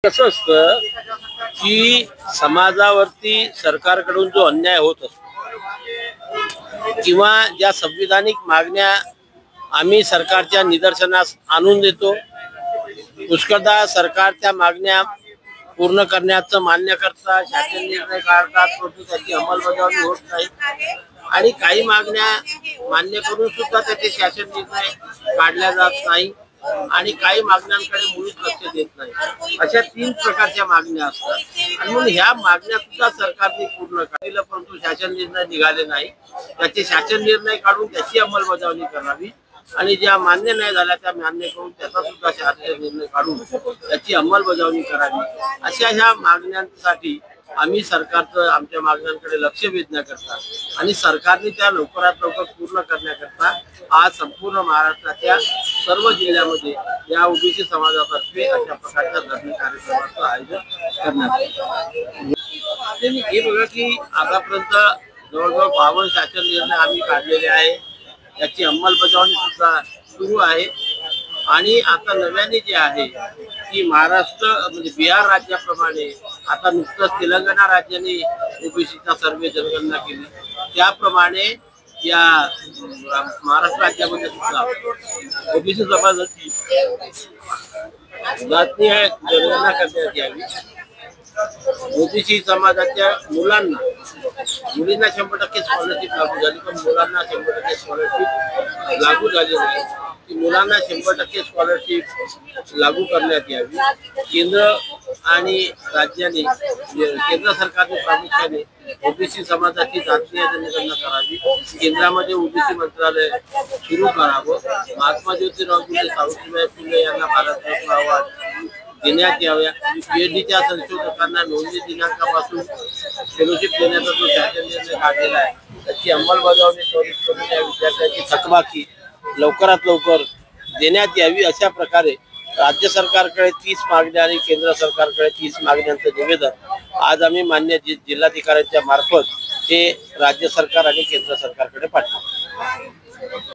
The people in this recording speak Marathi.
कसं असतं की समाजावरती सरकारकडून जो अन्याय होत असतो किंवा ज्या संविधानिक मागण्या आम्ही सरकारच्या निदर्शनास आणून देतो, पुष्कळदा सरकार त्या मागण्या पूर्ण करण्याचं मान्य करतात, शासन निर्णय काढतात, परंतु त्याची अंमलबजावणी होत नाही आणि काही मागण्या मान्य करून सुद्धा त्याचे शासन निर्णय काढल्या जात नाही आणि काही मागण्यांकडे मुळीच लक्ष देत नाही। अशा तीन प्रकारच्या मागण्या असतात आणि म्हणून ह्या मागण्या सुद्धा सरकारने पूर्ण केल्या, परंतु शासन निर्णय निघाले नाही। त्याचे शासन निर्णय काढून त्याची अंमलबजावणी करावी आणि ज्या मान्य नाही झाल्या त्या मान्य करून त्याचा सुद्धा शासन निर्णय काढून त्याची अंमलबजावणी करावी। अशा ह्या मागण्यांसाठी आम्ही सरकारचं आमच्या मागण्यांकडे लक्ष वेधण्याकरता आणि सरकारने त्या लवकरात लवकर पूर्ण करण्याकरता आज संपूर्ण महाराष्ट्राच्या सर्व जिल्ह्यामध्ये या ओबीसी समाजातर्फे अशा प्रकारच्या धरणे कार्यक्रमाचं आयोजन करण्यात आले। हे बघा की आतापर्यंत जवळजवळ 52 शासन निर्णय आम्ही काढलेले आहे, याची अंमलबजावणी सुद्धा सुरू आहे आणि आता नव्याने जे आहे की महाराष्ट्र म्हणजे बिहार राज्याप्रमाणे आता नुकतंच तेलंगणा राज्याने ओबीसीचा सर्वे जनगणना केली, त्याप्रमाणे या महाराष्ट्र राज्यामध्ये सुद्धा ओबीसी समाजाची जातीय जनगणना करण्यात यावी। ओबीसी समाजाच्या मुलींना 100% स्कॉलरशिप लागू झाली, पण मुलांना 100% स्कॉलरशिप लागू झाली नाही। मुलांना 100% स्कॉलरशिप लागू करण्यात यावी। केंद्र आणि राज्याने केंद्र सरकारने प्रामुख्याने ओबीसी समाजाची जातीय जनगणना करावी, केंद्रामध्ये ओबीसी मंत्रालय सुरू करावं, महात्मा ज्योतिराव फुले सावित्रीबाई फुले यांना भारतरत्न अवॉर्ड देण्यात याव्या, पीएचडीच्या संशोधकांना नोंदणी दिनांकापासून फेलोशिप देण्याचा जो शासन निर्णय काढलेला आहे त्याची अंमलबजावणी त्वरित करून या विद्यार्थ्यांची थकबाकी लवकरात लवकर देण्यात यावी। अशा प्रकारे राज्य सरकारकडे 30 मागण्या आणि केंद्र सरकारकडे 30 मागण्यांचं निवेदन आज आम्ही मान्य जिल्हाधिकाऱ्यांच्या मार्फत हे राज्य सरकार आणि केंद्र सरकारकडे पाठवू।